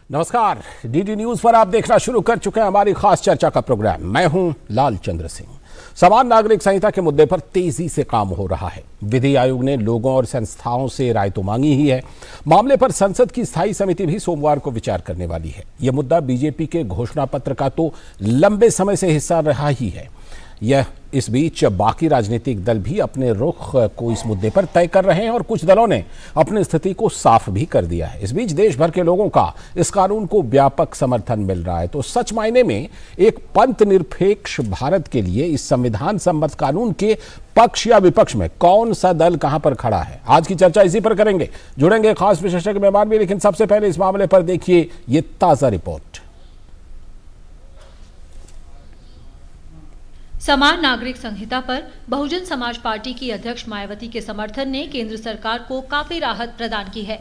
नमस्कार, DD news पर आप देखना शुरू कर चुके हैं हमारी खास चर्चा का प्रोग्राम। मैं हूं लाल चंद्र सिंह। समान नागरिक संहिता के मुद्दे पर तेजी से काम हो रहा है। विधि आयोग ने लोगों और संस्थाओं से राय तो मांगी ही है। मामले पर संसद की स्थायी समिति भी सोमवार को विचार करने वाली है। यह मुद्दा बीजेपी के घोषणा पत्र का तो लंबे समय से हिस्सा रहा ही है। इस बीच बाकी राजनीतिक दल भी अपने रुख को इस मुद्दे पर तय कर रहे हैं और कुछ दलों ने अपनी स्थिति को साफ भी कर दिया है। इस बीच देश भर के लोगों का इस कानून को व्यापक समर्थन मिल रहा है। तो सच मायने में एक पंथ निरपेक्ष भारत के लिए इस संविधान सम्मत कानून के पक्ष या विपक्ष में कौन सा दल कहां पर खड़ा है, आज की चर्चा इसी पर करेंगे। जुड़ेंगे खास विशेषज्ञ मेहमान भी, लेकिन सबसे पहले इस मामले पर देखिए ये ताजा रिपोर्ट। समान नागरिक संहिता पर बहुजन समाज पार्टी की अध्यक्ष मायावती के समर्थन ने केंद्र सरकार को काफी राहत प्रदान की है।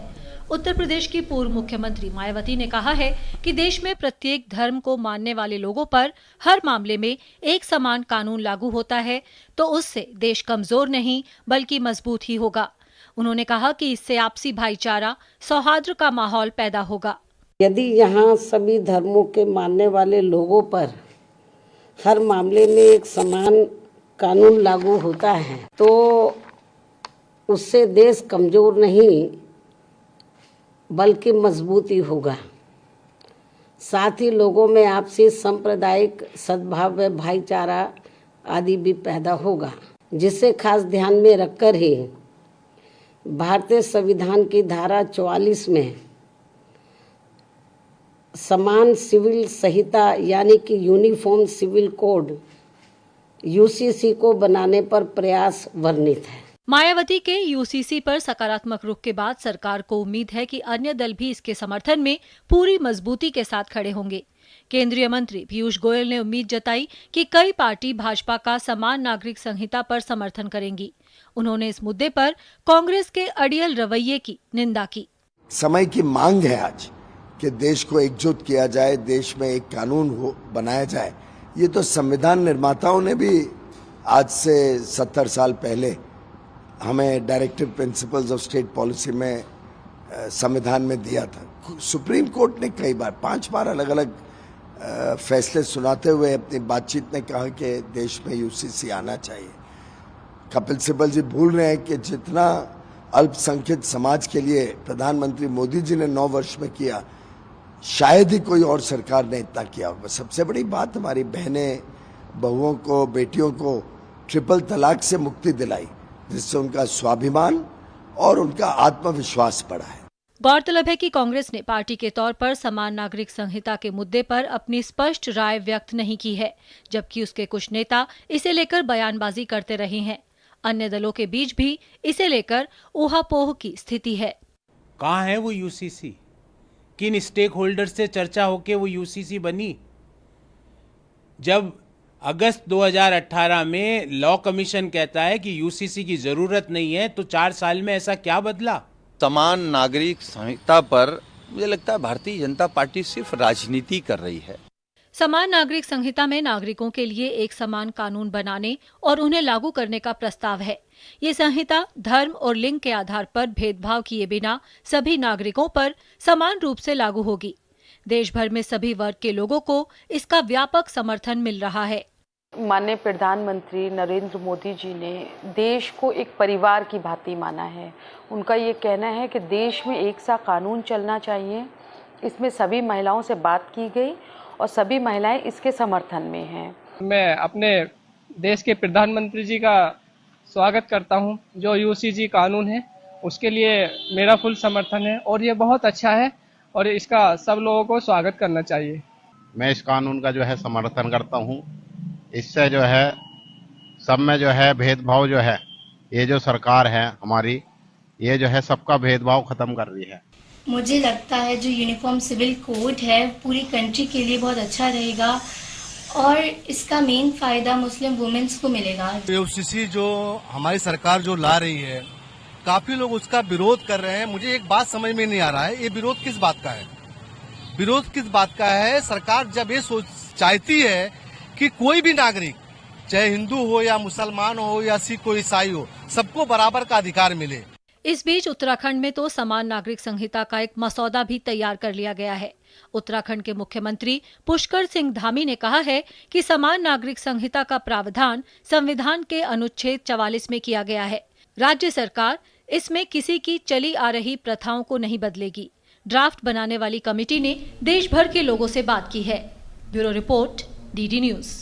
उत्तर प्रदेश की पूर्व मुख्यमंत्री मायावती ने कहा है कि देश में प्रत्येक धर्म को मानने वाले लोगों पर हर मामले में एक समान कानून लागू होता है तो उससे देश कमजोर नहीं बल्कि मजबूत ही होगा। उन्होंने कहा कि इससे आपसी भाईचारा, सौहार्द का माहौल पैदा होगा। यदि यहाँ सभी धर्मों के मानने वाले लोगों पर हर मामले में एक समान कानून लागू होता है तो उससे देश कमजोर नहीं बल्कि मजबूत ही होगा। साथ ही लोगों में आपसी सांप्रदायिक सद्भाव व भाईचारा आदि भी पैदा होगा, जिसे खास ध्यान में रखकर ही भारतीय संविधान की धारा 44 में समान सिविल संहिता यानी कि यूनिफॉर्म सिविल कोड यूसीसी को बनाने पर प्रयास वर्णित है। मायावती के यूसीसी पर सकारात्मक रुख के बाद सरकार को उम्मीद है कि अन्य दल भी इसके समर्थन में पूरी मजबूती के साथ खड़े होंगे। केंद्रीय मंत्री पीयूष गोयल ने उम्मीद जताई कि कई पार्टी भाजपा का समान नागरिक संहिता पर समर्थन करेंगी। उन्होंने इस मुद्दे पर कांग्रेस के अड़ियल रवैये की निंदा की। समय की मांग है आज कि देश को एकजुट किया जाए, देश में एक कानून बनाया जाए। ये तो संविधान निर्माताओं ने भी आज से 70 साल पहले हमें directive principles of state policy में संविधान में दिया था। सुप्रीम कोर्ट ने कई बार 5 बार अलग अलग फैसले सुनाते हुए अपनी बातचीत में कहा कि देश में यूसीसी आना चाहिए। कपिल सिब्बल जी भूल रहे हैं कि जितना अल्पसंख्यक समाज के लिए प्रधानमंत्री मोदी जी ने 9 वर्ष में किया, शायद ही कोई और सरकार ने इतना किया होगा। सबसे बड़ी बात हमारी बहनें, बहुओं को, बेटियों को ट्रिपल तलाक से मुक्ति दिलाई, जिससे उनका स्वाभिमान और उनका आत्मविश्वास बढ़ा है। गौरतलब है कि कांग्रेस ने पार्टी के तौर पर समान नागरिक संहिता के मुद्दे पर अपनी स्पष्ट राय व्यक्त नहीं की है, जबकि उसके कुछ नेता इसे लेकर बयानबाजी करते रहे हैं। अन्य दलों के बीच भी इसे लेकर ऊहापोह की स्थिति है। कहाँ है वो यूसीसी? किन स्टेक होल्डर से चर्चा होके वो यूसीसी बनी? जब अगस्त 2018 में लॉ कमीशन कहता है कि यूसीसी की जरूरत नहीं है, तो 4 साल में ऐसा क्या बदला? समान नागरिक संहिता पर मुझे लगता है भारतीय जनता पार्टी सिर्फ राजनीति कर रही है। समान नागरिक संहिता में नागरिकों के लिए एक समान कानून बनाने और उन्हें लागू करने का प्रस्ताव है। ये संहिता धर्म और लिंग के आधार पर भेदभाव किए बिना सभी नागरिकों पर समान रूप से लागू होगी। देश भर में सभी वर्ग के लोगों को इसका व्यापक समर्थन मिल रहा है। माननीय प्रधानमंत्री नरेंद्र मोदी जी ने देश को एक परिवार की भांति माना है। उनका ये कहना है कि देश में एक सा कानून चलना चाहिए। इसमें सभी महिलाओं से बात की गई और सभी महिलाएं इसके समर्थन में हैं। मैं अपने देश के प्रधानमंत्री जी का स्वागत करता हूं। जो यूसीसी कानून है उसके लिए मेरा फुल समर्थन है और ये बहुत अच्छा है और इसका सब लोगों को स्वागत करना चाहिए। मैं इस कानून का जो है समर्थन करता हूं। इससे जो है सब में जो है भेदभाव जो है, ये जो सरकार है हमारी, ये जो है सबका भेदभाव खत्म कर रही है। मुझे लगता है जो यूनिफॉर्म सिविल कोड है पूरी कंट्री के लिए बहुत अच्छा रहेगा और इसका मेन फायदा मुस्लिम वुमेन्स को मिलेगा। यूसीसी जो हमारी सरकार जो ला रही है, काफी लोग उसका विरोध कर रहे हैं। मुझे एक बात समझ में नहीं आ रहा है, ये विरोध किस बात का है? विरोध किस बात का है? सरकार जब ये चाहती है कि कोई भी नागरिक, चाहे हिंदू हो या मुसलमान हो या सिख हो, ईसाई हो, सबको बराबर का अधिकार मिले। इस बीच उत्तराखंड में तो समान नागरिक संहिता का एक मसौदा भी तैयार कर लिया गया है। उत्तराखंड के मुख्यमंत्री पुष्कर सिंह धामी ने कहा है कि समान नागरिक संहिता का प्रावधान संविधान के अनुच्छेद 44 में किया गया है। राज्य सरकार इसमें किसी की चली आ रही प्रथाओं को नहीं बदलेगी। ड्राफ्ट बनाने वाली कमेटी ने देश भर के लोगों से बात की है। Bureau report, DD news.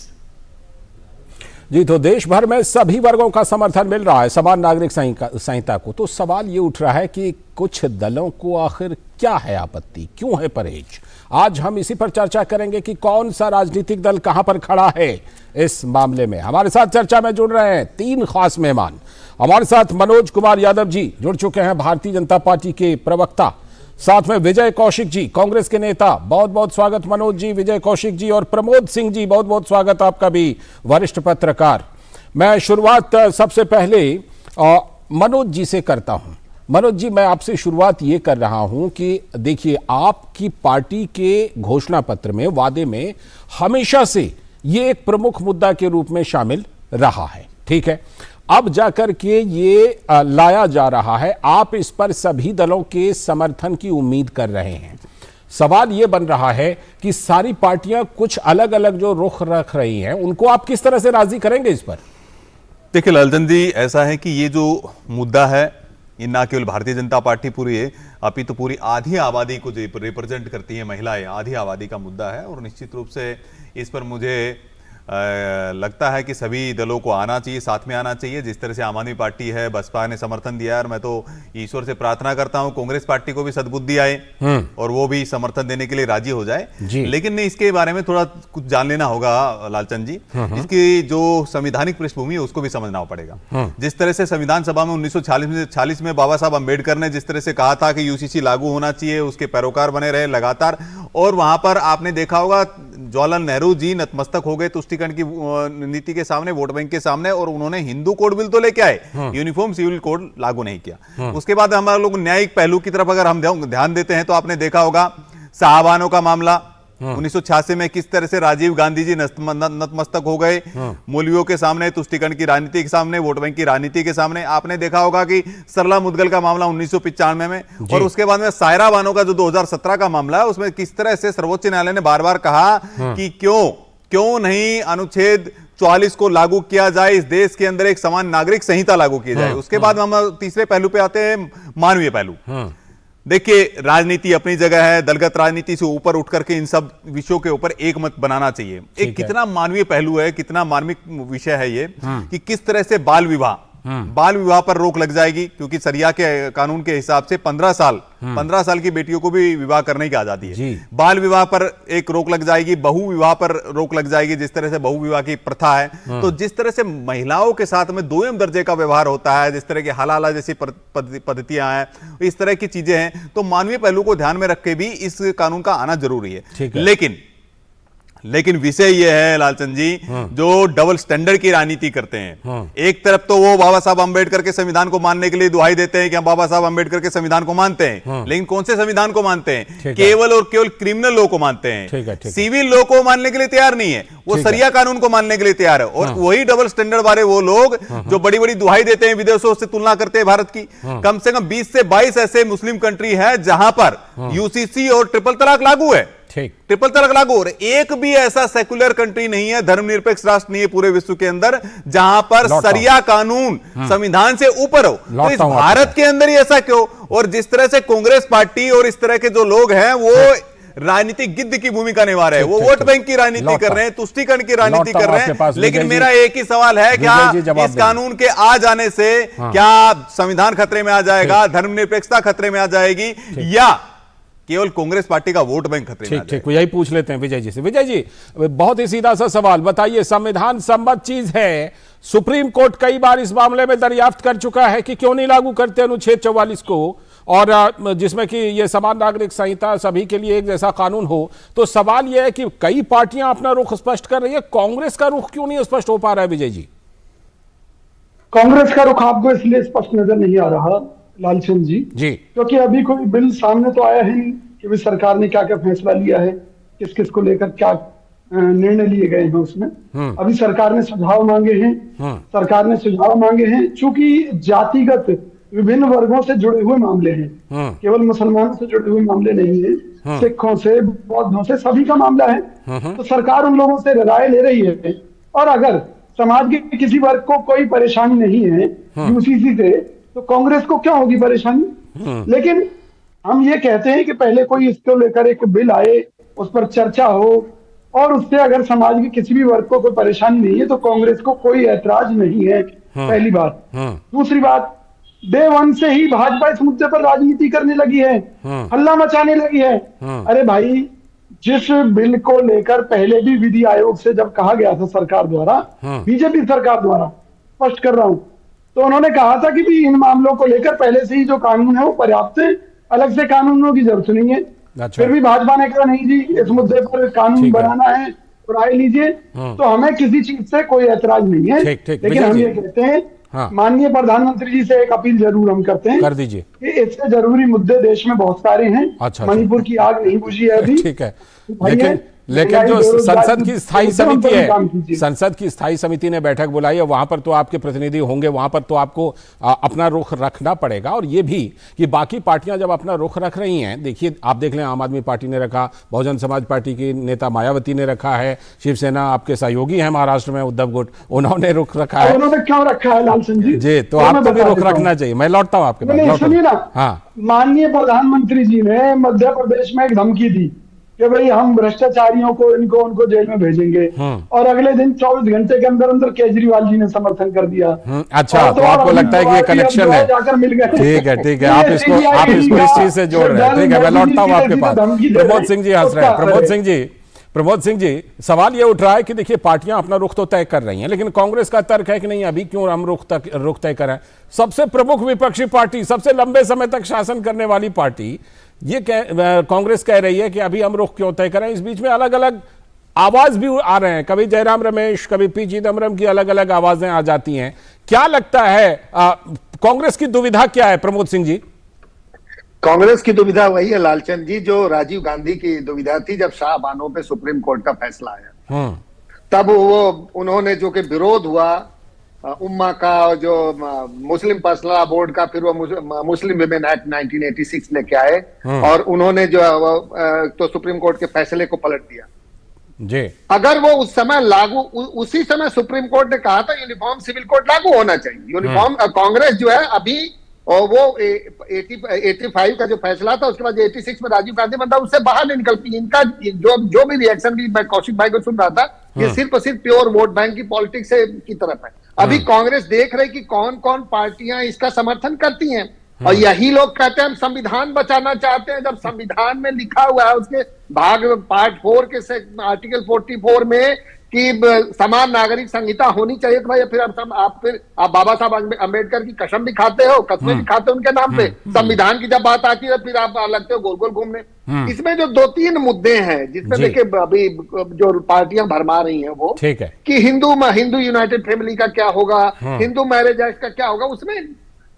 जी, तो देश भर में सभी वर्गों का समर्थन मिल रहा है समान नागरिक संहिता को। तो सवाल ये उठ रहा है कि कुछ दलों को आखिर क्या है आपत्ति, क्यों है परहेज? आज हम इसी पर चर्चा करेंगे कि कौन सा राजनीतिक दल कहां पर खड़ा है इस मामले में। हमारे साथ चर्चा में जुड़ रहे हैं 3 खास मेहमान। हमारे साथ मनोज कुमार यादव जी जुड़ चुके हैं, भारतीय जनता पार्टी के प्रवक्ता। साथ में विजय कौशिक जी, कांग्रेस के नेता। बहुत बहुत स्वागत मनोज जी, विजय कौशिक जी। और प्रमोद सिंह जी, बहुत बहुत स्वागत आपका भी, वरिष्ठ पत्रकार। मैं शुरुआत सबसे पहले मनोज जी से करता हूं। मनोज जी, मैं आपसे शुरुआत ये कर रहा हूं कि देखिए, आपकी पार्टी के घोषणा पत्र में, वादे में हमेशा से ये एक प्रमुख मुद्दा के रूप में शामिल रहा है, ठीक है। अब जाकर के ये लाया जा रहा है, आप इस पर सभी दलों के समर्थन की उम्मीद कर रहे हैं। सवाल ये बन रहा है कि सारी पार्टियां कुछ अलग अलग जो रुख रख रही हैं, उनको आप किस तरह से राजी करेंगे इस पर? देखिए लालचंद जी, ऐसा है कि ये जो मुद्दा है, ये ना केवल भारतीय जनता पार्टी पूरी है, अपितु पूरी आधी आबादी को जो रिप्रेजेंट करती है महिलाएं, आधी आबादी का मुद्दा है। और निश्चित रूप से इस पर मुझे लगता है कि सभी दलों को आना चाहिए, साथ में आना चाहिए। जिस तरह से आम आदमी पार्टी है, बसपा ने समर्थन दिया है, और मैं तो ईश्वर से प्रार्थना करता हूं कांग्रेस पार्टी को भी सद्बुद्धि आए और वो भी समर्थन देने के लिए राजी हो जाए। लेकिन इसके बारे में थोड़ा कुछ जान लेना होगा लालचंद जी। इसकी जो संवैधानिक पृष्ठभूमि है उसको भी समझना पड़ेगा। जिस तरह से संविधान सभा में 1946 में बाबा साहब अम्बेडकर ने जिस तरह से कहा था कि यूसीसी लागू होना चाहिए, उसके पैरोकार बने रहे लगातार। और वहां पर आपने देखा होगा जवाहरलाल नेहरू जी नतमस्तक हो गए तुष्टीकरण की नीति के सामने, वोट बैंक के सामने, और उन्होंने हिंदू कोड बिल तो लेके आए, यूनिफॉर्म सिविल कोड लागू नहीं किया। उसके बाद हमारे लोग न्यायिक पहलू की तरफ अगर हम ध्यान देते हैं तो आपने देखा होगा साहबानों का मामला 1986 में किस तरह से राजीव गांधी जी नतमस्तक हो गए मौलवियों के सामने, तुष्टीकरण की राजनीति के सामने, वोट बैंक की राजनीति के सामने। आपने देखा होगा कि सरला मुदगल का मामला 1995 में, और उसके बाद में सायरा बानो का जो 2017 का मामला है, उसमें किस तरह से सर्वोच्च न्यायालय ने बार बार कहा कि क्यों नहीं अनुच्छेद 44 को लागू किया जाए, इस देश के अंदर एक समान नागरिक संहिता लागू की जाए। उसके बाद हम तीसरे पहलू पे आते हैं, मानवीय पहलू। देखिए, राजनीति अपनी जगह है, दलगत राजनीति से ऊपर उठ करके इन सब विषयों के ऊपर एक मत बनाना चाहिए। एक कितना मानवीय पहलू है, कितना मार्मिक विषय है ये, कि किस तरह से बाल विवाह पर रोक लग जाएगी, क्योंकि शरिया के कानून के हिसाब से 15 साल की बेटियों को भी विवाह करने की आजादी है। बाल विवाह पर एक रोक लग जाएगी, बहु विवाह पर रोक लग जाएगी, जिस तरह से बहु विवाह की प्रथा है। तो जिस तरह से महिलाओं के साथ में दोयम दर्जे का व्यवहार होता है, जिस तरह की हलाला जैसी पद्धतियां हैं, इस तरह की चीजें हैं, तो मानवीय पहलू को ध्यान में रख के भी इस कानून का आना जरूरी है। लेकिन विषय यह है लालचंद जी, जो डबल स्टैंडर्ड की राजनीति करते हैं। एक तरफ तो वो बाबा साहब अंबेडकर के संविधान को मानने के लिए दुहाई देते हैं कि हम बाबा साहब अंबेडकर के संविधान को मानते हैं, लेकिन कौन से संविधान को मानते हैं? केवल और केवल क्रिमिनल लॉ को मानते हैं, सिविल लॉ को मानने के लिए तैयार नहीं है। वो शरिया कानून को मानने के लिए तैयार है। और वही डबल स्टैंडर्ड वाले वो लोग जो बड़ी बड़ी दुहाई देते हैं, विदेशों से तुलना करते हैं भारत की, कम से कम 20 से 22 ऐसे मुस्लिम कंट्री है जहां पर यूसीसी और ट्रिपल तलाक लागू है। ट्रिपल तलाक लागू, और एक भी ऐसा सेकुलर कंट्री नहीं है, धर्मनिरपेक्ष राष्ट्र नहीं है पूरे विश्व के अंदर जहां पर शरिया कानून संविधान से ऊपर हो। तो इस भारत के अंदर ही ऐसा क्यों? और जिस तरह से कांग्रेस पार्टी और इस तरह के जो लोग हैं वो राजनीतिक गिद्ध की भूमिका निभा रहे हैं, वो वोट बैंक की राजनीति कर रहे हैं, तुष्टीकरण की राजनीति कर रहे हैं। लेकिन मेरा एक ही सवाल है, क्या इस कानून के आ जाने से क्या संविधान खतरे में आ जाएगा, धर्मनिरपेक्षता खतरे में आ जाएगी, या केवल कांग्रेस पार्टी का वोट बैंक खतरे में? ठीक, यही पूछ लेते हैं विजय जी से। विजय जी, बहुत ही सीधा सा सवाल बताइए, संविधान सम्मत चीज है, सुप्रीम कोर्ट कई बार इस मामले में दरियाफ्त कर चुका है कि क्यों नहीं लागू करते अनुच्छेद 44 को, और जिसमें कि ये समान नागरिक संहिता सभी के लिए एक जैसा कानून हो। तो सवाल यह है कि कई पार्टियां अपना रुख स्पष्ट कर रही है, कांग्रेस का रुख क्यों नहीं स्पष्ट हो पा रहा है? विजय जी, कांग्रेस का रुख आपको इसलिए स्पष्ट नजर नहीं आ रहा लालचंद जी, क्योंकि अभी कोई बिल सामने तो आया है नहीं कि भी सरकार ने क्या क्या फैसला लिया है, किस किस को लेकर क्या निर्णय लिए गए हैं उसमें। अभी सरकार ने सुझाव मांगे हैं, चूंकि जातिगत विभिन्न वर्गों से जुड़े हुए मामले हैं, केवल मुसलमानों से जुड़े हुए मामले नहीं है, सिखों से, बौद्धों से, सभी का मामला है। तो सरकार उन लोगों से राय ले रही है, और अगर समाज के किसी वर्ग को कोई परेशानी नहीं है यूसीसी से, तो कांग्रेस को क्या होगी परेशानी। लेकिन हम ये कहते हैं कि पहले कोई इसको लेकर एक बिल आए, उस पर चर्चा हो, और उससे अगर समाज के किसी भी वर्ग को कोई परेशानी नहीं है तो कांग्रेस को कोई ऐतराज नहीं है, पहली बात। दूसरी बात, डे वन से ही भाजपा इस मुद्दे पर राजनीति करने लगी है, हल्ला मचाने लगी है। अरे भाई, जिस बिल को लेकर पहले भी विधि आयोग से जब कहा गया था सरकार द्वारा, बीजेपी सरकार द्वारा, स्पष्ट कर रहा हूं, तो उन्होंने कहा था कि भी इन मामलों को लेकर पहले से ही जो कानून है वो पर्याप्त है, अलग से कानूनों की जरूरत नहीं है। अच्छा। फिर भी भाजपा ने कहा नहीं जी, इस मुद्दे पर कानून बनाना है, राय लीजिए। तो हमें किसी चीज से कोई ऐतराज नहीं है, लेकिन हम ये कहते हैं, माननीय प्रधानमंत्री जी से एक अपील जरूर हम करते हैं, कर दीजिए, कि इससे जरूरी मुद्दे देश में बहुत सारे हैं। अच्छा, मणिपुर की आग नहीं बुझी है अभी, ठीक है। लेकिन जो संसद की स्थायी समिति है, संसद की स्थायी समिति ने बैठक बुलाई है, वहां पर तो आपके प्रतिनिधि होंगे, वहां पर तो आपको अपना रुख रखना पड़ेगा। और ये भी कि बाकी पार्टियां जब अपना रुख रख रही हैं, देखिए आप देख लें, आम आदमी पार्टी ने रखा, बहुजन समाज पार्टी की नेता मायावती ने रखा है, शिवसेना आपके सहयोगी हैं महाराष्ट्र में उद्धव गुट, उन्होंने रुख रखा है। उन्होंने क्यों रखा है लालचंद जी? तो आपको भी रुख रखना चाहिए। मैं लौटता हूँ आपके पास। सुनिए ना, माननीय प्रधानमंत्री जी ने मध्य प्रदेश में एक धमकी दी कि भाई हम भ्रष्टाचारियों को, उनको जेल में भेजेंगे, और अगले दिन 24 घंटे के अंदर अंदर केजरीवाल जी ने समर्थन कर दिया। अच्छा, तो आपको लगता है कि ये कनेक्शन है? जाकर मिल गए। ठीक है, आप इसको इस चीज से जोड़ रहे हैं। ठीक है, मैं लौटता हूँ आपके पास। प्रमोद सिंह जी हंस रहे हैं। प्रमोद सिंह जी, सवाल ये उठ रहा है कि देखिए पार्टियां अपना रुख तो तय कर रही हैं, लेकिन कांग्रेस का तर्क है कि नहीं, अभी क्यों हम रुख तय करें। सबसे प्रमुख विपक्षी पार्टी, सबसे लंबे समय तक शासन करने वाली पार्टी, ये कांग्रेस कह रही है कि अभी हम रुख क्यों तय करें। इस बीच में अलग अलग आवाज भी आ रहे हैं, कभी जयराम रमेश, कभी पी चिदम्बरम की अलग अलग आवाजें आ जाती हैं। क्या लगता है कांग्रेस की दुविधा क्या है प्रमोद सिंह जी? कांग्रेस की दुविधा वही है लालचंद जी, जो राजीव गांधी की दुविधा थी जब शाह बानो पे सुप्रीम कोर्ट का फैसला आया। तब उन्होंने जो कि विरोध हुआ उम्मा का, जो मुस्लिम पर्सनल बोर्ड का, फिर वो मुस्लिम विमेन एक्ट 1986 लेके आए, और उन्होंने जो तो सुप्रीम कोर्ट के फैसले को पलट दिया जी। अगर वो उस समय लागू, उसी समय सुप्रीम कोर्ट ने कहा था यूनिफॉर्म सिविल कोड लागू होना चाहिए। यूनिफॉर्म कांग्रेस जो है अभी, और वो 85 का जो फैसला था, उसके बाद 86 में राजीव गांधी बनता, उससे बाहर नहीं निकल पाई। इनका जो भी रिएक्शन भी मैं कौशिक भाई को सुन रहा था, ये सिर्फ और सिर्फ प्योर वोट बैंक की पॉलिटिक्स की तरफ है। अभी कांग्रेस देख रही कि कौन कौन पार्टियां इसका समर्थन करती हैं, और यही लोग कहते हैं हम संविधान बचाना चाहते हैं। जब संविधान में लिखा हुआ है, उसके पार्ट 4 के आर्टिकल 44 में कि समान नागरिक संहिता होनी चाहिए, तो भाई फिर आप बाबा साहब अम्बेडकर की कसम भी खाते हो, कस्में भी खाते हो उनके नाम पे। संविधान की जब बात आती है फिर आप लगते हो गोल गोल घूमने। इसमें जो 2-3 मुद्दे हैं जिसमें देखिए अभी जो पार्टियां भरमा रही हैं, वो ठीक है कि हिंदू यूनाइटेड फैमिली का क्या होगा, हिंदू मैरिज एक्ट का क्या होगा। उसमें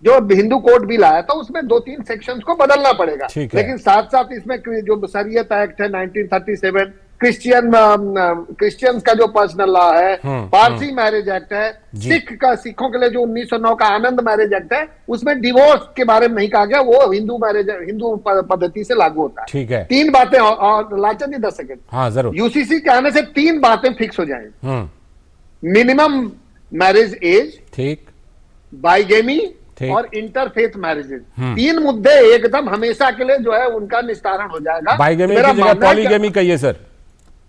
जो हिंदू कोड बिल आया था उसमें 2-3 सेक्शंस को बदलना पड़ेगा, लेकिन साथ साथ इसमें जो शरीयत एक्ट है 1937, क्रिश्चियंस का जो पर्सनल लॉ है, पारसी मैरिज एक्ट है, सिखों के लिए जो 1909 का आनंद मैरिज एक्ट है, उसमें डिवोर्स के बारे में नहीं कहा गया, वो हिंदू पद्धति से लागू होता है। ठीक है, 3 बातें और लालचंद जी 10 सेकंड। हाँ जरूर। यूसीसी के आने से 3 बातें फिक्स हो जाएंगी। मिनिमम मैरिज एज, ठीक, बाइगेमी और इंटरफेथ मैरिजेज। 3 मुद्दे एकदम हमेशा के लिए जो है उनका निस्तारण हो जाएगा। बाइगेमी की जगह पॉलीगेमी कहिए सर।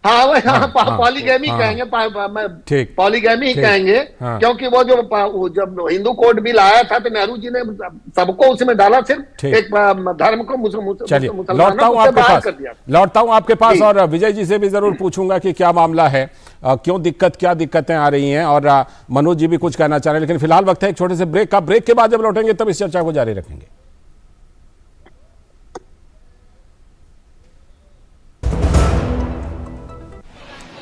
हाँ, पॉलीगेमी कहेंगे, पॉलीगेमी ही कहेंगे, क्योंकि वो जब हिंदू कोड बिल आया था तो नेहरू जी ने सबको उसमें डाला, सिर्फ एक धर्म को मुसलमानों को बाहर कर दिया। लौटता हूं आपके पास, और विजय जी से भी जरूर पूछूंगा कि क्या मामला है, क्यों क्या दिक्कतें आ रही हैं, और मनोज जी भी कुछ कहना चाह रहे हैं। लेकिन फिलहाल वक्त है एक छोटे से ब्रेक का। ब्रेक के बाद जब लौटेंगे तब इस चर्चा को जारी रखेंगे।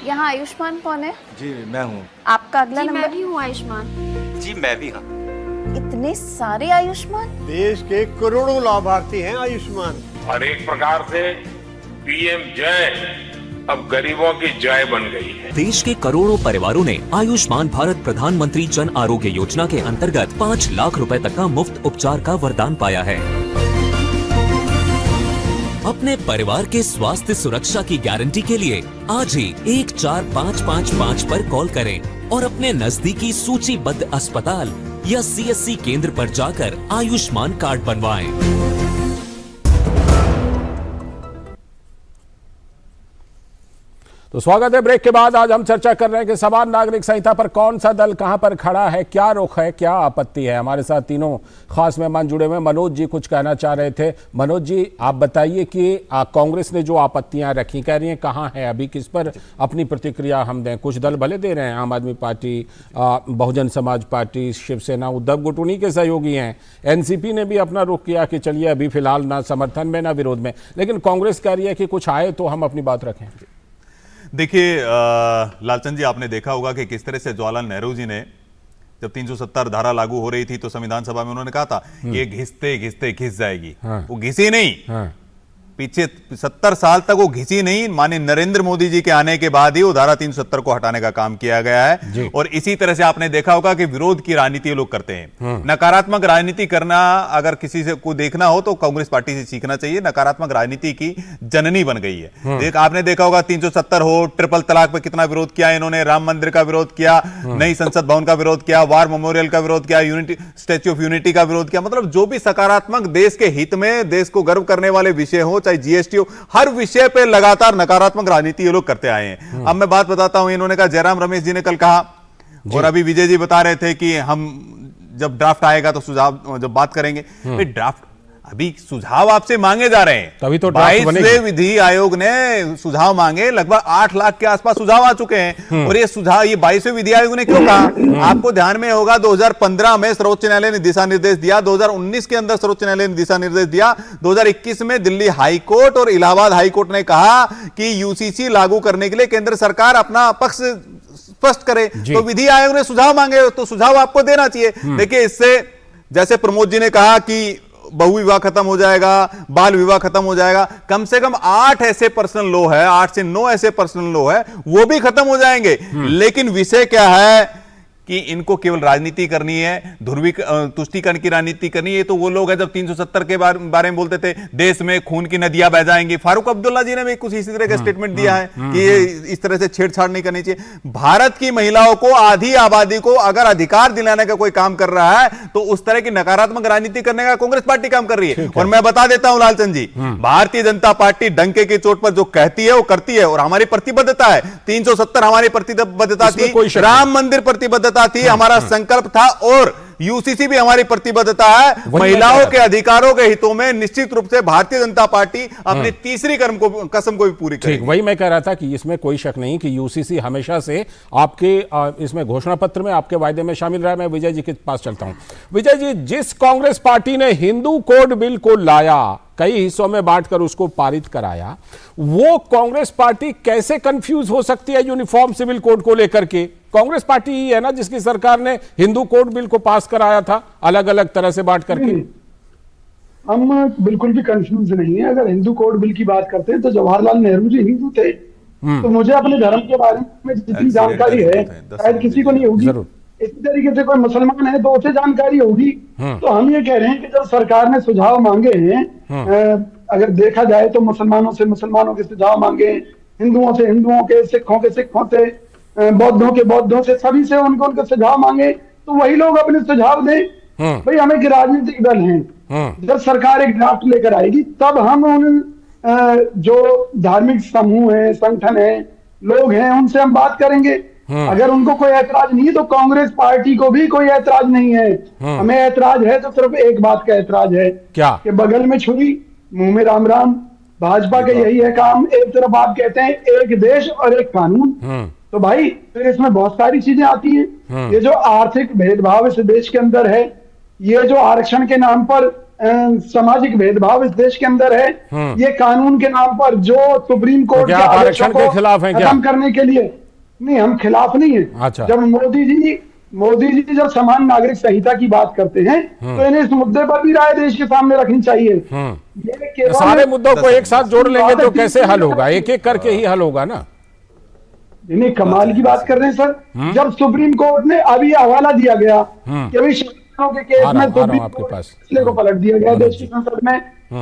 यहाँ आयुष्मान कौन है? जी मैं हूँ। आपका अगला नंबर? मैं भी हूँ आयुष्मान। जी मैं भी हाँ। इतने सारे आयुष्मान? देश के करोड़ों लाभार्थी हैं आयुष्मान। और एक प्रकार से पीएम जय अब गरीबों की जय बन गई है। देश के करोड़ों परिवारों ने आयुष्मान भारत प्रधानमंत्री जन आरोग्य योजना के अंतर्गत 5 लाख रुपए तक का मुफ्त उपचार का वरदान पाया है। अपने परिवार के स्वास्थ्य सुरक्षा की गारंटी के लिए आज ही 14555 पर कॉल करें और अपने नजदीकी सूचीबद्ध अस्पताल या CSC केंद्र पर जाकर आयुष्मान कार्ड बनवाएं। तो स्वागत है ब्रेक के बाद। आज हम चर्चा कर रहे हैं कि समान नागरिक संहिता पर कौन सा दल कहां पर खड़ा है, क्या रुख है, क्या आपत्ति है। हमारे साथ तीनों खास मेहमान जुड़े हुए हैं। मनोज जी कुछ कहना चाह रहे थे। मनोज जी, आप बताइए कि कांग्रेस ने जो आपत्तियां रखी, कह रही हैं कहां है अभी, किस पर अपनी प्रतिक्रिया हम दें। कुछ दल भले दे रहे हैं, आम आदमी पार्टी, बहुजन समाज पार्टी, शिवसेना, उद्धव गुट उन्हीं के सहयोगी हैं। NCP ने भी अपना रुख किया कि चलिए अभी फिलहाल ना समर्थन में ना विरोध में, लेकिन कांग्रेस कह रही है कि कुछ आए तो हम अपनी बात रखें। देखिए लालचंद जी, आपने देखा होगा कि किस तरह से जवाहरलाल नेहरू जी ने जब 370 धारा लागू हो रही थी तो संविधान सभा में उन्होंने कहा था ये घिसते घिसते घिस जाएगी। वो घिसी नहीं। पीछे 70 साल तक वो घिसी नहीं। माननीय नरेंद्र मोदी जी के आने के बाद ही वो धारा 370 को हटाने का काम किया गया है। और इसी तरह से आपने देखा होगा कि विरोध की राजनीति ये लोग करते हैं। नकारात्मक राजनीति करना अगर किसी से को देखना हो तो कांग्रेस पार्टी से सीखना चाहिए। नकारात्मक राजनीति की जननी बन गई है। आपने देखा होगा 370 हो, ट्रिपल तलाक पे कितना विरोध किया इन्होंने, राम मंदिर का विरोध किया, नई संसद भवन का विरोध किया, वार मेमोरियल का विरोध किया, यूनिटी स्टैच्यू ऑफ यूनिटी का विरोध किया। मतलब जो भी सकारात्मक देश के हित में, देश को गर्व करने वाले विषय हो, चाहे GST हो, हर विषय पे लगातार नकारात्मक राजनीति ये लोग करते आए हैं। अब मैं बात बताता हूं। इन्होंने कहा, जयराम रमेश जी ने कल कहा और अभी विजय जी बता रहे थे कि हम जब ड्राफ्ट आएगा तो सुझाव जब बात करेंगे। ड्राफ्ट अभी सुझाव आपसे मांगे जा रहे हैं। तभी तो 22वें विधि आयोग ने सुझाव मांगे, लगभग 8 लाख के आसपास सुझाव आ चुके हैं। और ये सुझाव, ये 22वें विधि आयोग ने क्यों कहा, आपको ध्यान में होगा 2015 में सर्वोच्च न्यायालय ने दिशा निर्देश दिया, 2019 के अंदर सर्वोच्च न्यायालय ने दिशा निर्देश दिया, 2021 में दिल्ली हाईकोर्ट और इलाहाबाद हाईकोर्ट ने कहा कि UCC लागू करने के लिए केंद्र सरकार अपना पक्ष स्पष्ट करे। तो विधि आयोग ने सुझाव मांगे तो सुझाव आपको देना चाहिए। देखिए, इससे जैसे प्रमोद जी ने कहा कि बहु विवाह खत्म हो जाएगा, बाल विवाह खत्म हो जाएगा, कम से कम 8 ऐसे पर्सनल लॉ है, 8 से 9 ऐसे पर्सनल लॉ है, वो भी खत्म हो जाएंगे। लेकिन विषय क्या है कि इनको केवल राजनीति करनी है, तुष्टीकरण की राजनीति करनी है। तो वो लोग हैं जब 370 के बारे में बोलते थे, देश में खून की नदियां बह जाएंगी। फारूक अब्दुल्ला जी ने भी कुछ इसी तरह का स्टेटमेंट दिया है कि ये इस तरह से छेड़छाड़ नहीं करनी चाहिए। भारत की महिलाओं को, आधी आबादी को अगर अधिकार दिलाने का कोई काम कर रहा है तो उस तरह की नकारात्मक राजनीति करने का कांग्रेस पार्टी काम कर रही है। और मैं बता देता हूं लालचंद जी, भारतीय जनता पार्टी डंके की चोट पर जो कहती है वो करती है। और हमारी प्रतिबद्धता है, 370 हमारी प्रतिबद्धता थी, राम मंदिर प्रतिबद्धता थी, हमारा संकल्प था, और UCC भी हमारी प्रतिबद्धता है। महिलाओं के अधिकारों के हितों में निश्चित रूप से भारतीय जनता पार्टी अपनी तीसरी कसम को भी पूरी करेगी। वही मैं कह रहा था कि इसमें कोई शक नहीं कि UCC हमेशा से आपके इसमें घोषणा पत्र में, आपके वायदे में शामिल रहा है। मैं विजय जी के पास चलता हूं। विजय जी, जिस कांग्रेस पार्टी ने हिंदू कोड बिल को लाया, कई हिस्सों में बांटकर उसको पारित कराया, वो कांग्रेस पार्टी कैसे कंफ्यूज हो सकती है यूनिफॉर्म सिविल कोड को लेकर के? कांग्रेस पार्टी ही है ना जिसकी सरकार ने हिंदू कोड बिल को पास कराया था, अलग अलग तरह से बांट करके। हम बिल्कुल भी कंफ्यूज नहीं है। अगर हिंदू कोड बिल की बात करते हैं तो जवाहरलाल नेहरू जी हिंदू थे। तो मुझे अपने धर्म के बारे में जितनी जानकारी है शायद किसी को नहीं होगी। इसी तरीके से कोई मुसलमान है तो उसे जानकारी होगी। तो हम ये कह रहे हैं कि जब सरकार ने सुझाव मांगे हैं, अगर देखा जाए तो मुसलमानों से मुसलमानों के सुझाव मांगे, हिंदुओं से हिंदुओं के, सिखों के सिखों से, बौद्धों के बौद्धों से, सभी से उनके सुझाव मांगे, तो वही लोग अपने सुझाव दें। भाई हम एक राजनीतिक दल हैं, जब सरकार एक ड्राफ्ट लेकर आएगी तब हम उन जो धार्मिक समूह है, संगठन है, लोग हैं, उनसे हम बात करेंगे। अगर उनको कोई ऐतराज नहीं है तो कांग्रेस पार्टी को भी कोई ऐतराज नहीं है। हमें ऐतराज है तो सिर्फ एक बात का ऐतराज है, क्या कि बगल में छुरी मुंह में राम राम। भाजपा का यही है काम। एक तरफ आप कहते हैं एक देश और एक कानून, तो भाई फिर इसमें बहुत सारी चीजें आती हैं। ये जो आर्थिक भेदभाव इस देश के अंदर है, ये जो आरक्षण के नाम पर सामाजिक भेदभाव इस देश के अंदर है, ये कानून के नाम पर जो सुप्रीम कोर्ट के आरक्षण के खिलाफ है, खत्म करने के लिए नहीं, हम खिलाफ नहीं है। अच्छा। जब मोदी जी मोदी जी जब समान नागरिक संहिता की बात करते हैं तो इन्हें इस मुद्दे पर भी राय देश के सामने रखनी चाहिए। ये केवल सारे मुद्दों को एक साथ जोड़ लेंगे तो कैसे हल होगा? एक एक करके ही हल होगा ना। इन्हें कमाल की बात कर रहे हैं सर। जब सुप्रीम कोर्ट ने अभी हवाला दिया गया कि अभी शिक्षकों के केस में सुप्रीम कोर्ट फैसले को पलट दिया गया देश की संसद में,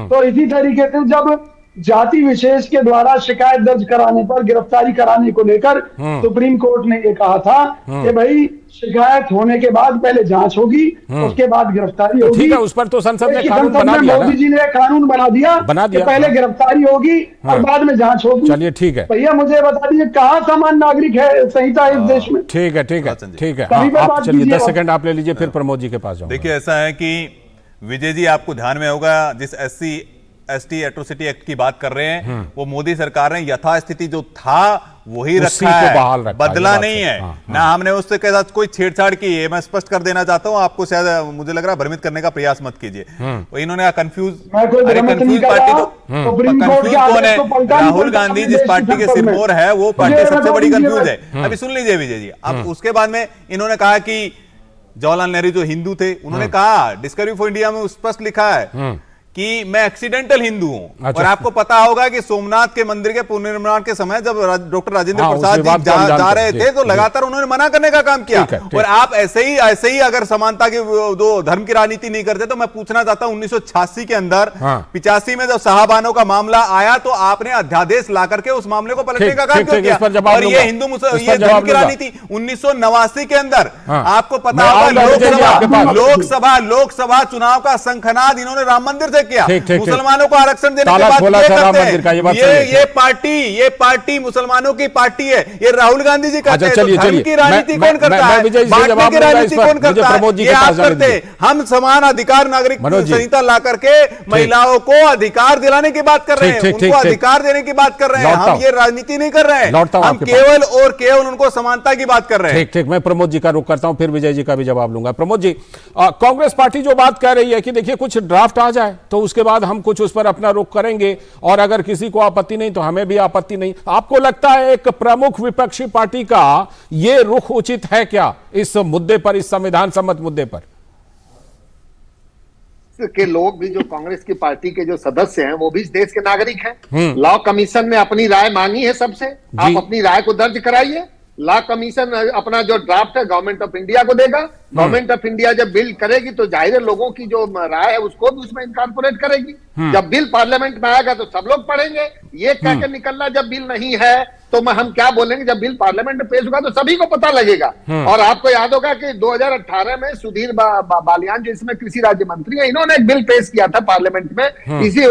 तो इसी तरीके से जब जाति विशेष के द्वारा शिकायत दर्ज कराने पर गिरफ्तारी कराने को लेकर सुप्रीम कोर्ट ने ये कहा था कि भाई शिकायत होने के बाद पहले जांच होगी, उसके बाद गिरफ्तारी होगी। ठीक है, उस पर तो संसद ने कानून बना दिया ना। मोदी जी ने कानून बना दिया कि पहले गिरफ्तारी होगी और बाद में जांच होगी। चलिए ठीक है भैया, मुझे बता दीजिए कहाँ समान नागरिक है संहिता इस देश में? ठीक है ठीक है ठीक है। आप चलिए 10 सेकंड आप ले लीजिए, फिर प्रमोद जी के पास जाऊंगा। देखिए ऐसा है कि विजय जी, आपको ध्यान में होगा जिस SC/ST एट्रोसिटी एक्ट की बात कर रहे हैं वो मोदी सरकार ने यथास्थिति जो था वही रखा है, बदला नहीं है। ना हमने उससे के साथ कोई छेड़छाड़ की है। मैं स्पष्ट कर देना चाहता हूं आपको, शायद मुझे लग रहा है भ्रमित करने का प्रयास मत कीजिए। इन्होंने कंफ्यूज पार्टी तो कंफ्यूज कौन है? राहुल गांधी जिस पार्टी के सिरमौर है वो पार्टी सबसे बड़ी कंफ्यूज है। अभी सुन लीजिए विजय जी, अब उसके बाद में इन्होंने कहा कि जवाहरलाल नेहरू जो हिंदू थे उन्होंने कहा, डिस्कवरी फॉर इंडिया में स्पष्ट लिखा है कि मैं एक्सीडेंटल हिंदू हूं। और आपको पता होगा कि सोमनाथ के मंदिर के पुनर्निर्माण के समय जब डॉक्टर राजेंद्र प्रसाद जी जा रहे थे तो लगातार उन्होंने मना करने का काम किया। और आप ऐसे ही अगर समानता की दो धर्म की राजनीति नहीं करते तो मैं पूछना चाहता हूं 1986 के अंदर 85 में जब साहबानों का मामला आया तो आपने अध्यादेश ला करके उस मामले को पलटने का काम क्यों किया? और ये हिंदू ये धर्म की राजनीति 1989 के अंदर आपको पता होगा लोकसभा चुनाव का शंखनाद इन्होंने राम मंदिर से किया। मुसलमानों को आरक्षण देने के बाद ये पार्टी मुसलमानों की पार्टी है, ये राहुल गांधी जी करते हैं। धर्म की राजनीति कौन करता है? बांटने की राजनीति कौन करता है? ये आप करते हैं। हम समान अधिकार नागरिक संहिता ला करके महिलाओं को अधिकार दिलाने की बात कर रहे हैं, उनको अधिकार देने की बात कर रहे हैं। हम ये राजनीति नहीं कर रहे हैं, हम केवल और केवल उनको समानता की बात कर रहे हैं। ठीक, मैं प्रमोद जी का रुख करता हूं, फिर विजय जी का भी जवाब लूंगा। प्रमोद जी, कांग्रेस पार्टी जो बात कह रही है कि देखिए कुछ ड्राफ्ट आ जाए तो उसके बाद हम कुछ उस पर अपना रुख करेंगे और अगर किसी को आपत्ति नहीं तो हमें भी आपत्ति नहीं। आपको लगता है एक प्रमुख विपक्षी पार्टी का यह रुख उचित है क्या इस मुद्दे पर, इस संविधान सम्मत मुद्दे पर? के लोग भी जो कांग्रेस की पार्टी के जो सदस्य हैं वो भी इस देश के नागरिक हैं। लॉ कमीशन ने अपनी राय मांगी है सबसे, आप अपनी राय को दर्ज कराइए। लॉ कमीशन अपना जो ड्राफ्ट है गवर्नमेंट ऑफ इंडिया को देगा। गवर्नमेंट ऑफ इंडिया जब बिल करेगी तो जाहिर है लोगों की जो राय है उसको भी उसमें इनकॉर्पोरेट करेगी। जब बिल पार्लियामेंट में आएगा तो सब लोग पढ़ेंगे। ये कह के निकलना जब बिल नहीं है तो हम क्या बोलेंगे, जब बिल पार्लियामेंट में पेश होगा तो सभी को पता लगेगा। और आपको याद होगा कि 2018 में सुधीर बालियान जो इसमें कृषि राज्य मंत्री है, इन्होंने एक बिल पेश किया था पार्लियामेंट में इसी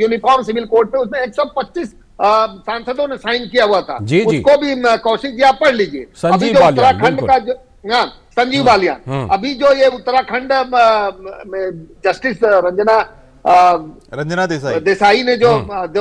यूनिफॉर्म सिविल कोड पे। उसमें 125 सांसदों ने साइन किया हुआ था। उसको भी कौशिक जी आप पढ़ लीजिए। अभी जो उत्तराखंड का जो संजीव बालियान, अभी जो ये उत्तराखंड में जस्टिस रंजना देसाई ने जो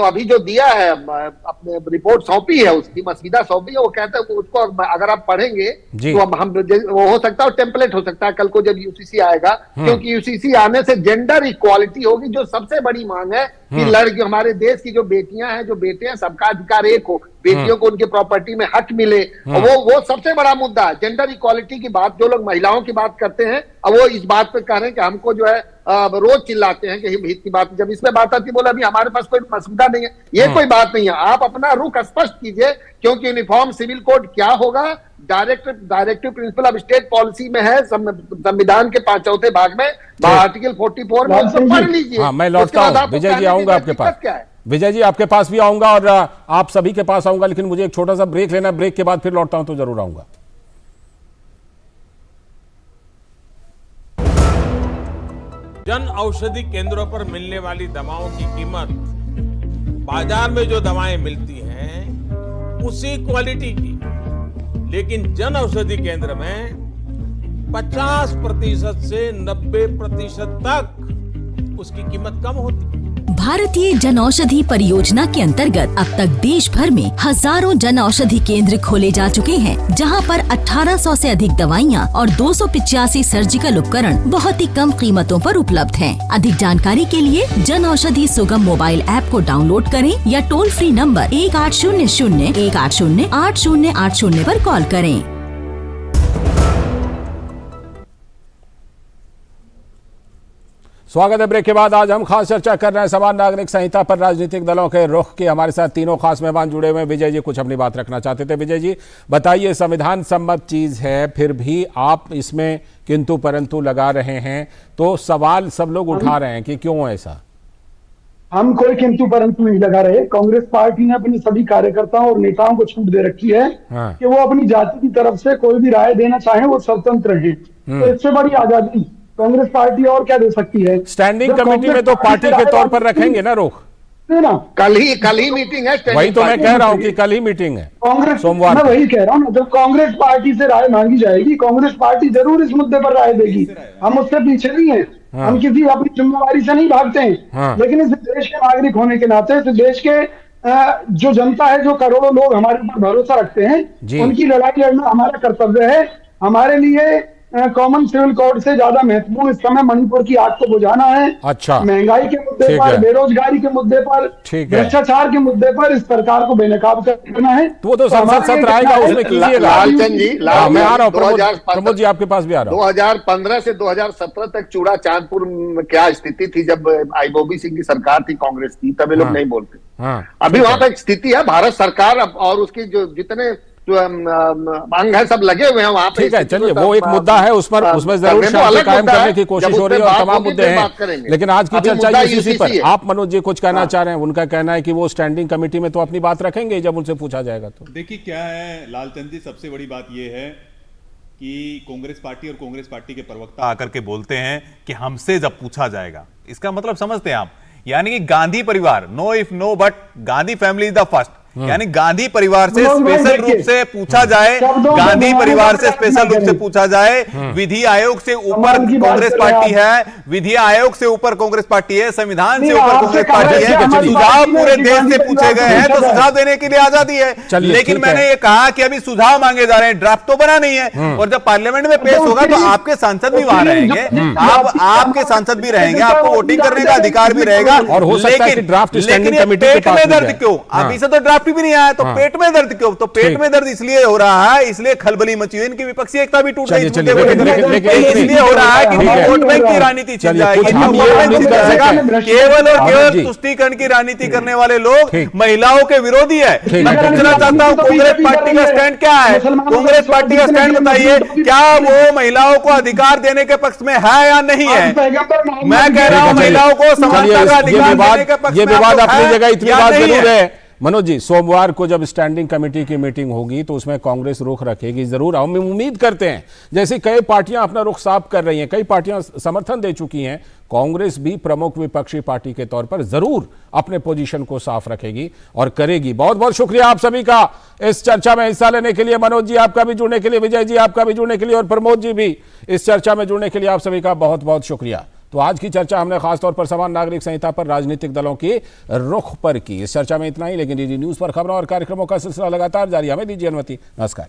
अभी जो दिया है अपने रिपोर्ट सौंपी है, उसकी मसवीदा सौंपी है, वो कहते हैं उसको अगर आप पढ़ेंगे तो हम वो हो सकता है टेम्पलेट हो सकता है कल को जब यूसीसी आएगा, क्योंकि यूसीसी आने से जेंडर इक्वालिटी होगी जो सबसे बड़ी मांग है कि लड़की हमारे देश की जो बेटियां हैं जो बेटे हैं सबका अधिकार एक हो, बेटियों को उनके प्रॉपर्टी में हक मिले। वो सबसे बड़ा मुद्दा है जेंडर इक्वालिटी की बात। जो लोग महिलाओं की बात करते हैं अब वो इस बात पे कह रहे हैं कि हमको जो है रोज चिल्लाते हैं कि हित की बात, जब इसमें बात आती है बोला अभी हमारे पास कोई मसौदा नहीं है। ये कोई बात नहीं है, आप अपना रुख स्पष्ट कीजिए, क्योंकि यूनिफॉर्म सिविल कोड क्या होगा directive principle of state policy में है, संविधान के 5 भाग में आर्टिकल 44 में पढ़ लीजिए। हाँ, मैं लौटता हूँ विजय जी, आऊंगा आपके पास। विजय जी आपके पास भी आऊंगा और आप सभी के पास आऊंगा, लेकिन मुझे एक छोटा सा ब्रेक लेना, ब्रेक के बाद फिर लौटता हूं तो जरूर आऊंगा। जन औषधि केंद्रों पर मिलने वाली दवाओं की कीमत बाजार में जो दवाएं मिलती हैं उसी क्वालिटी की, लेकिन जन औषधि केंद्र में 50% से 90% तक उसकी कीमत कम होती है। भारतीय जन औषधि परियोजना के अंतर्गत अब तक देश भर में हजारों जन औषधि केंद्र खोले जा चुके हैं, जहां पर 1800 से अधिक दवाइयां और 285 सर्जिकल उपकरण बहुत ही कम कीमतों पर उपलब्ध हैं। अधिक जानकारी के लिए जन औषधि सुगम मोबाइल ऐप को डाउनलोड करें या टोल फ्री नंबर 1800 180 8080 पर कॉल करें। स्वागत है। ब्रेक के बाद आज हम खास चर्चा कर रहे हैं समान नागरिक संहिता पर राजनीतिक दलों के रुख की। हमारे साथ तीनों खास मेहमान जुड़े हुए हैं। विजय जी कुछ अपनी बात रखना चाहते थे। विजय जी बताइए, संविधान सम्मत चीज है, फिर भी आप इसमें किंतु परंतु लगा रहे हैं, तो सवाल सब लोग उठा रहे हैं कि क्यों ऐसा? हम कोई किंतु परंतु नहीं लगा रहे। कांग्रेस पार्टी ने अपने सभी कार्यकर्ताओं और नेताओं को छूट दे रखी है कि वो अपनी जाति की तरफ से कोई भी राय देना चाहे वो स्वतंत्र है। तो इससे बड़ी आजादी कांग्रेस पार्टी और क्या दे सकती है? स्टैंडिंग कमेटी में तो पार्टी के तौर पर रखेंगे ना रुख? ना, कल ही मीटिंग है। वही तो मैं कह रहा हूँ कि कल ही मीटिंग है कांग्रेस, सोमवार। मैं वही कह रहा हूँ, जब कांग्रेस पार्टी से राय मांगी जाएगी, कांग्रेस पार्टी जरूर इस मुद्दे पर राय देगी। हम उससे पीछे नहीं है, हम किसी अपनी जिम्मेवारी से नहीं भागते हैं। लेकिन इस देश के नागरिक होने के नाते, इस देश के जो जनता है, जो करोड़ों लोग हमारे ऊपर भरोसा रखते हैं, उनकी लड़ाई लड़ना हमारा कर्तव्य है। हमारे लिए कॉमन सिविल कोड से ज्यादा महत्वपूर्ण इस समय मणिपुर की आग को बुझाना है। अच्छा, महंगाई के मुद्दे पर, बेरोजगारी के मुद्दे पर, भ्रष्टाचार के मुद्दे पर इस सरकार को बेनकाब करना है। तो वो तो संसद सत्र आएगा, उसमें कीजिएगा। लालचंद जी, मैं आ रहा हूँ, प्रमोद जी आपके पास भी आ रहा हूँ। 2015 से 2017 तक चूड़ा चांदपुर में क्या स्थिति थी जब आईबोबी सिंह की सरकार थी, कांग्रेस की, तब ये लोग नहीं बोलते। अभी वहां पर एक स्थिति है, भारत सरकार और उसकी जो जितने जो अंग है सब लगे हुए हैं वहां पे। ठीक है, चलिए वो एक मुद्दा है, उसमें जरूर शांति कायम करने की कोशिश हो रही है और तमाम मुद्दे हैं। लेकिन आज की चर्चा यूसीसी पर। आप मनोज जी कुछ कहना चाह रहे हैं? उनका कहना है कि वो स्टैंडिंग कमेटी में तो अपनी बात रखेंगे जब उनसे पूछा जाएगा। तो देखिए क्या है लालचंद जी, सबसे बड़ी बात यह है कि कांग्रेस पार्टी और कांग्रेस पार्टी के प्रवक्ता आकर के बोलते हैं कि हमसे जब पूछा जाएगा, इसका मतलब समझते हैं आप, यानी कि गांधी परिवार, no if no but Gandhi family is the first, यानी गांधी परिवार से स्पेशल रूप से पूछा जाए, गांधी परिवार से स्पेशल रूप से पूछा जाए। विधि आयोग से ऊपर कांग्रेस पार्टी है, विधि आयोग से ऊपर कांग्रेस पार्टी है, संविधान से ऊपर कांग्रेस पार्टी है। सुझाव पूरे देश से पूछे गए हैं तो सुझाव देने के लिए आजादी है। लेकिन मैंने ये कहा कि अभी सुझाव मांगे जा रहे हैं, ड्राफ्ट तो बना नहीं है। और जब पार्लियामेंट में पेश होगा तो आपके सांसद भी वहां रहेंगे, आपके सांसद भी रहेंगे, आपको वोटिंग करने का अधिकार भी रहेगा। लेकिन पेट में दर्द क्यों? अभी से तो ड्राफ्ट भी नहीं आया, तो पेट में दर्द क्यों? तो पेट में दर्द इसलिए हो रहा है, इसलिए खलबली मची हुई, इनकी विपक्षी एकता भी टूट रही है, इसलिए हो रहा है कि वोट बैंक की राजनीति छिड़ जाएगी। केवल और केवल तुष्टीकरण की राजनीति करने वाले लोग महिलाओं के विरोधी है। मैं पूछना चाहता हूं कांग्रेस पार्टी का स्टैंड क्या है? कांग्रेस पार्टी का स्टैंड बताइए, क्या वो महिलाओं को अधिकार देने के पक्ष में है या नहीं है? मैं कह रहा हूं महिलाओं को समानता का अधिकार देने के पक्ष में। ये विवाद अपनी जगह इतनी बात जरूर है। मनोज जी, सोमवार को जब स्टैंडिंग कमेटी की मीटिंग होगी तो उसमें कांग्रेस रुख रखेगी जरूर। हम उम्मीद करते हैं, जैसे कई पार्टियां अपना रुख साफ कर रही हैं, कई पार्टियां समर्थन दे चुकी हैं, कांग्रेस भी प्रमुख विपक्षी पार्टी के तौर पर जरूर अपने पोजीशन को साफ रखेगी और करेगी। बहुत बहुत शुक्रिया आप सभी का इस चर्चा में हिस्सा लेने के लिए। मनोज जी आपका भी जुड़ने के लिए, विजय जी आपका भी जुड़ने के लिए और प्रमोद जी भी इस चर्चा में जुड़ने के लिए आप सभी का बहुत बहुत शुक्रिया। तो आज की चर्चा हमने खासतौर पर समान नागरिक संहिता पर राजनीतिक दलों के रुख पर की। इस चर्चा में इतना ही, लेकिन डीडी न्यूज पर खबरों और कार्यक्रमों का सिलसिला लगातार जारी। हमें दीजिए अनुमति। नमस्कार।